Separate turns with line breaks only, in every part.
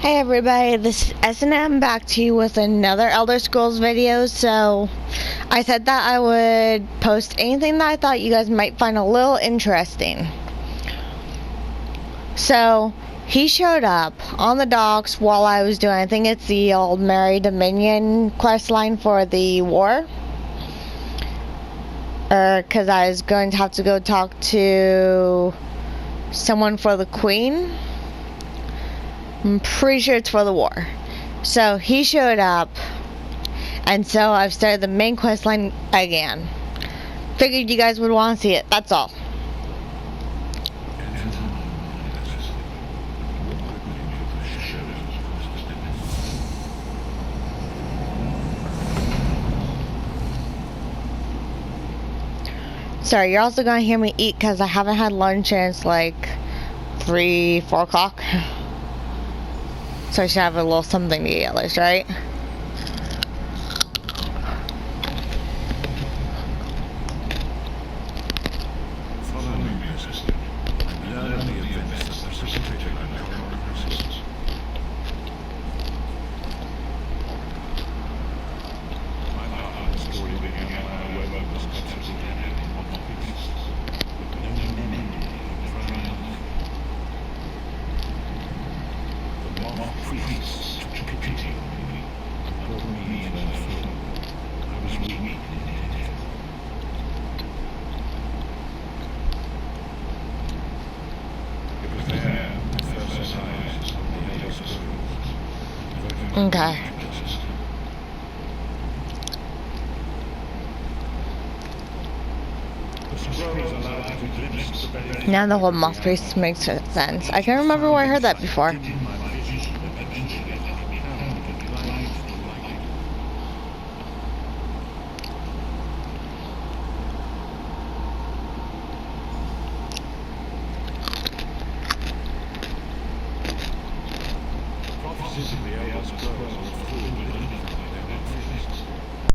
Hey everybody, this is S&M back to you with another Elder Scrolls video. So I said that I would post anything that I thought you guys might find a little interesting. So he showed up on the docks while I was doing, I think it's the old Mary Dominion quest line for the war. Because I was going to have to go talk to someone for the Queen. I'm pretty sure it's for the war. So he showed up, and so I've started the main quest line again. Figured you guys would want to see it, that's all. Sorry, you're also gonna hear me eat because I haven't had lunch and it's like 3-4 o'clock. So I should have a little something to eat at least, right? Okay. Now the whole moth priest makes sense. I can't remember where I heard that before.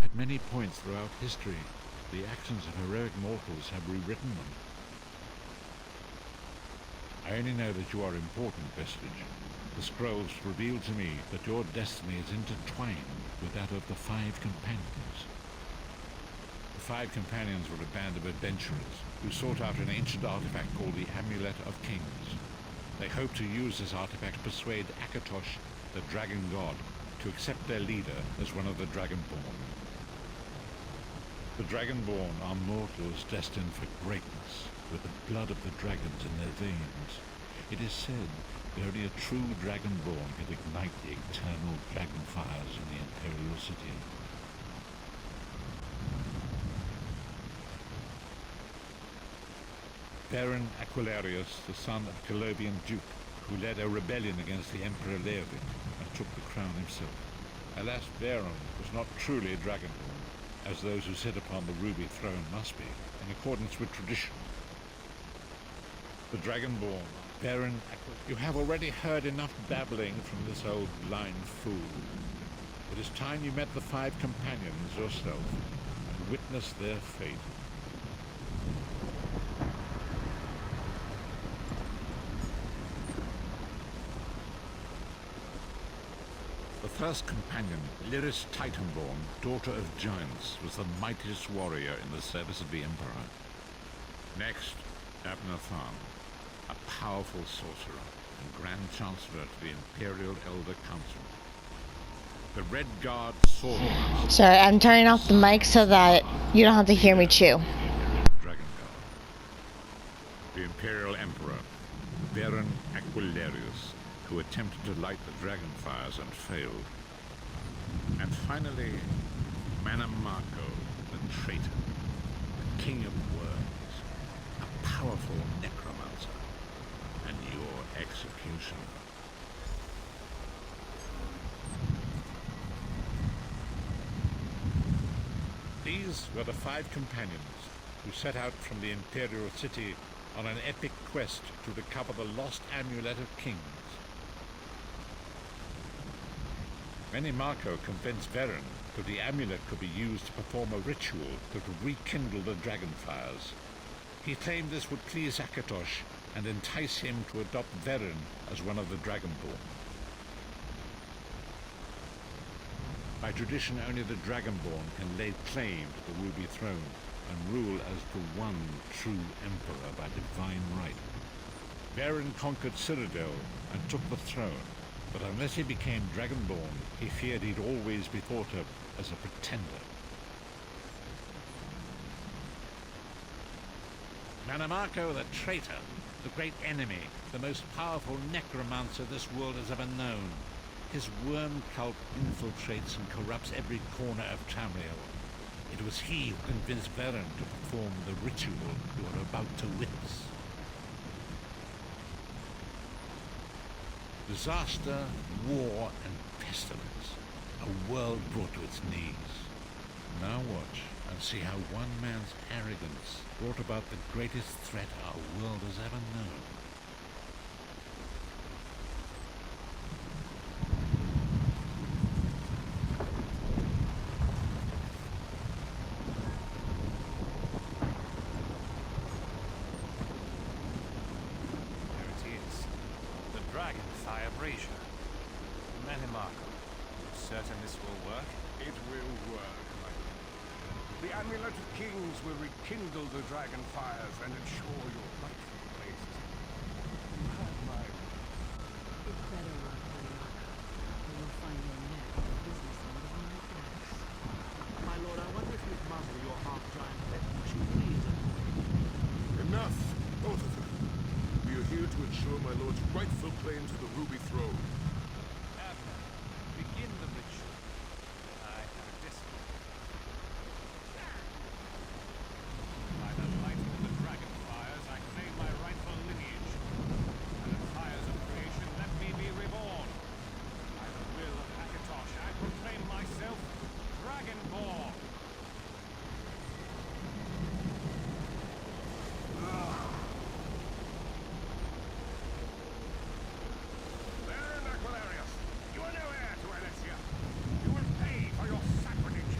At many points throughout history, the actions of heroic mortals have rewritten them. I only know that you are important, Vestige. The scrolls reveal to me that your destiny is intertwined with that of the Five Companions. The Five Companions were a band of adventurers who sought out an ancient artifact called the Amulet of Kings. They hoped to use this artifact to persuade Akatosh, the Dragon God, to accept their leader as one of the Dragonborn. The Dragonborn are mortals destined for greatness, with the blood of the dragons in their veins. It is said that only a true Dragonborn can ignite the eternal dragon fires in the Imperial City. Baron Aquilarius, the son of Colovian Duke, who led a rebellion against the Emperor Leovic and took the crown himself. Alas, Baron was not truly a Dragonborn, as those who sit upon the ruby throne must be, in accordance with tradition. The Dragonborn, Baron Aquilarius. You have already heard enough babbling from this old blind fool. It is time you met the Five Companions yourself and witnessed their fate. The first companion, Lyris Titanborn, daughter of giants, was the mightiest warrior in the service of the Emperor. Next, Abnathan, a powerful sorcerer and Grand Chancellor to the Imperial Elder Council. The Red Guard Swordmaster.
Sorry, I'm turning off the mic so that you don't have to hear me chew.
Dragon Guard. The Imperial Emperor, Baron Aquilarius, who attempted to light the dragon fires and failed. And finally, Manamako, the traitor, the king of worms, a powerful necromancer, and your executioner. These were the Five Companions who set out from the Imperial City on an epic quest to recover the lost Amulet of Kings. Manamako convinced Veren that the amulet could be used to perform a ritual that would rekindle the dragon fires. He claimed this would please Akatosh and entice him to adopt Veren as one of the Dragonborn. By tradition, only the Dragonborn can lay claim to the Ruby Throne and rule as the one true Emperor by divine right. Beren conquered Cyrodiil and took the throne, but unless he became Dragonborn, he feared he'd always be thought of as a pretender. Manamako the traitor, the great enemy, the most powerful necromancer this world has ever known. His worm cult infiltrates and corrupts every corner of Tamriel. It was he who convinced Beren to perform the ritual you are about to witness. Disaster, war, and pestilence. A world brought to its knees. Now watch and see how one man's arrogance brought about the greatest threat our world has ever known.
There it is. The Dragonfire Brazier. Manamako. Certain this will work?
It will work, my lord. The Amulet of Kings will rekindle the dragon fires and ensure your rightful place. You have my word.
It better work, Manamako. Or you'll find your neck in the business end of my ass.
My lord, I wonder if you'd muzzle your half-giant pet chew, please.
Enough, both of you. We are here to ensure my lord's rightful claim to the Ruby Throne.
Abner, begin the ritual. I have a discipline. By the light of the dragon fires, I claim my rightful lineage. By the fires of creation, let me be reborn. By the will of Akatosh, I proclaim myself Dragonborn.
Baron Aquilarius, you are no heir to Alessia. You will pay for your sacrilege.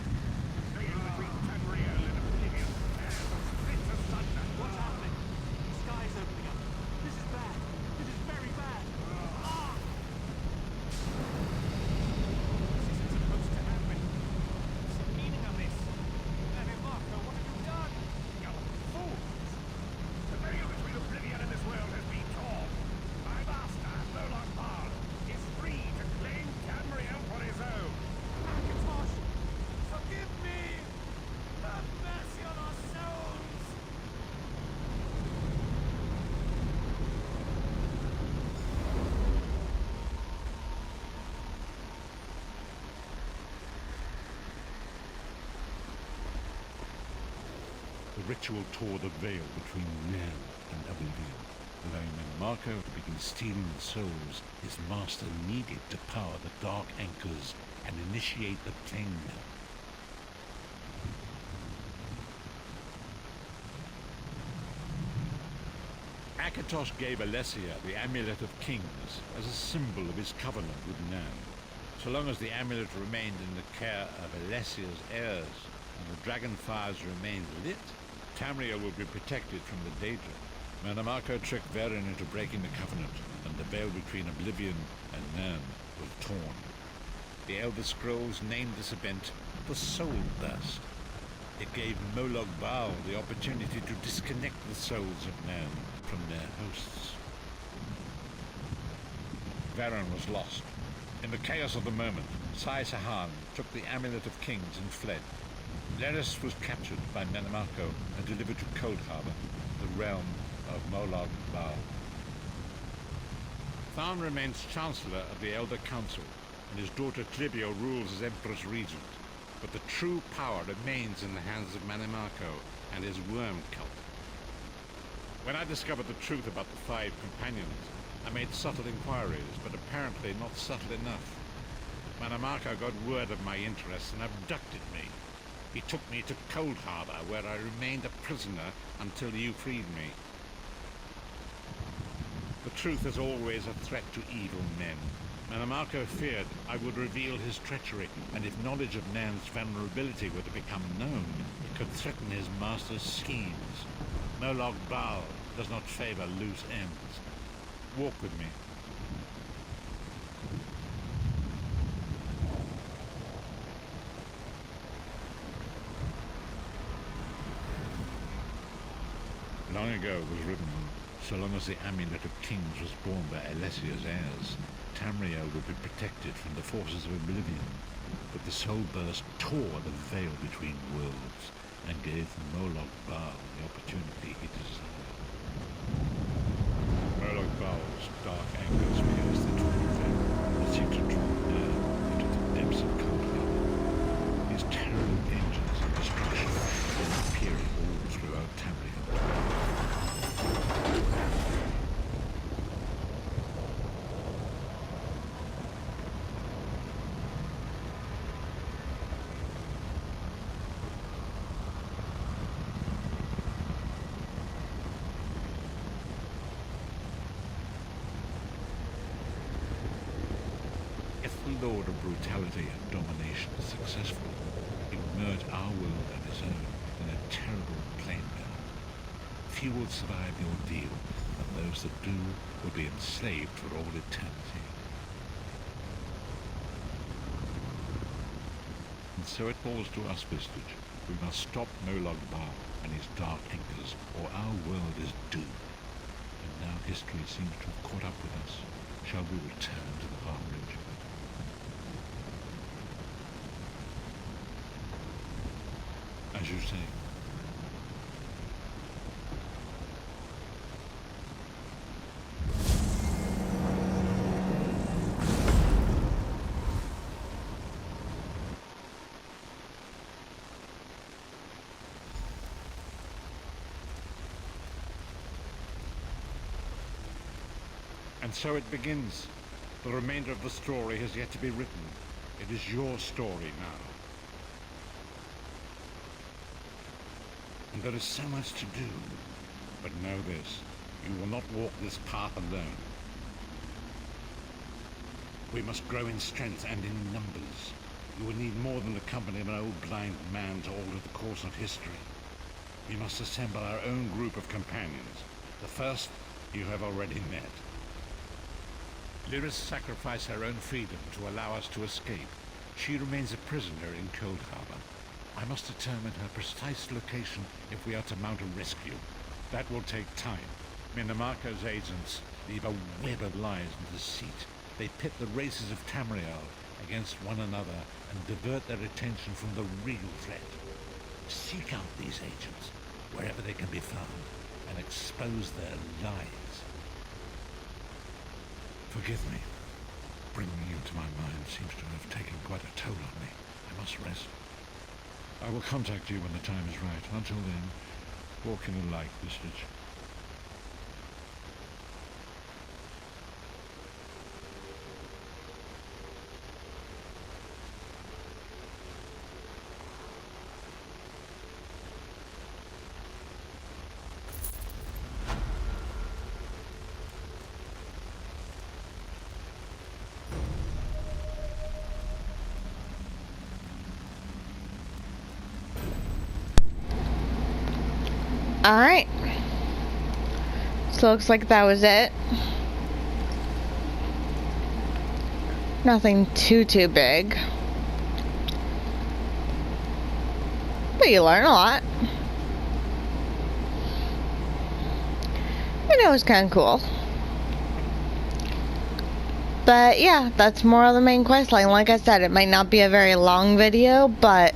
Staying between Tamriel and Oblivion, as a split asunder.
What's happening? The sky's opening up. This is bad. This is very bad.
This isn't supposed to happen. What's the meaning of this? Manamako, what have you done?
You fools! The veil between Oblivion and this world has been torn. My master, Molag Bal, is free to claim Tamriel for his own.
Akatosh, forgive me! Have mercy on our souls!
The ritual tore the veil between Nan and Oblivion, allowing Manamako to begin stealing the souls his master needed to power the dark anchors and initiate the Plain Mill. Akatosh gave Alessia the Amulet of Kings as a symbol of his covenant with Nan. So long as the amulet remained in the care of Alessia's heirs and the dragon fires remained lit, Tamriel would be protected from the danger. Manamako tricked Beren into breaking the covenant, and the veil between Oblivion and Nan was torn. The Elder Scrolls named this event the Soul Burst. It gave Molag Bal the opportunity to disconnect the souls of Nan from their hosts. Beren was lost. In the chaos of the moment, Sai Sahan took the Amulet of Kings and fled. Leris was captured by Manamako and delivered to Cold Harbor, the realm of Molag Bal. Tharn remains Chancellor of the Elder Council, and his daughter Clibio rules as Empress Regent. But the true power remains in the hands of Manamako and his worm cult. When I discovered the truth about the 5 companions, I made subtle inquiries, but apparently not subtle enough. Manamako got word of my interests and abducted me. He took me to Cold Harbor, where I remained a prisoner until you freed me. The truth is always a threat to evil men. Manamako feared I would reveal his treachery, and if knowledge of Nan's vulnerability were to become known, it could threaten his master's schemes. Molag Bal does not favor loose ends. Walk with me. long ago it was written, so long as the amulet of kings was borne by Alessia's heirs, Tamriel would be protected from the forces of oblivion. But the soul burst tore the veil between worlds and gave Moloch Baal the opportunity he desired. Moloch Baal's dark angers pierced the torn veil and seemed to draw near into the depths of cold harbor. His terrible engines of destruction were appearing all throughout Tamriel. If the Lord of Brutality and Domination is successful, he will merge our world and his own in a terrible plain battle. Few will survive the ordeal, and those that do will be enslaved for all eternity. And so it falls to us, Vistage. We must stop Moloch Baal and his dark anchors, or our world is doomed. And now history seems to have caught up with us. Shall we return to the Harmridge? As you say. And so it begins. The remainder of the story has yet to be written. It is your story now. And there is so much to do. But know this, you will not walk this path alone. We must grow in strength and in numbers. You will need more than the company of an old blind man to alter the course of history. We must assemble our own group of companions. The first you have already met. Lyris sacrificed her own freedom to allow us to escape. She remains a prisoner in Cold Harbor. I must determine her precise location if we are to mount a rescue. That will take time. Minamarco's agents leave a web of lies and deceit. They pit the races of Tamriel against one another and divert their attention from the real threat. Seek out these agents wherever they can be found and expose their lies. Forgive me. Bringing you to my mind seems to have taken quite a toll on me. I must rest. I will contact you when the time is right. Until then, walk in the light, Vistage.
Alright. So looks like that was it. Nothing too big. But you learn a lot. And it was kind of cool. But yeah, that's more of the main quest line. Like I said, it might not be a very long video, but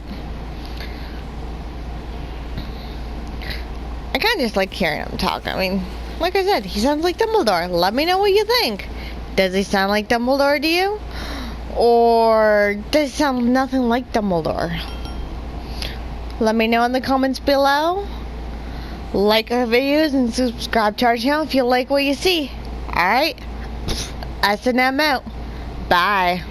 I kind of just like hearing him talk. I mean, like I said, he sounds like Dumbledore. Let me know what you think. Does he sound like Dumbledore to you? Or does he sound nothing like Dumbledore? Let me know in the comments below. Like our videos and subscribe to our channel if you like what you see. Alright? S&M out. Bye.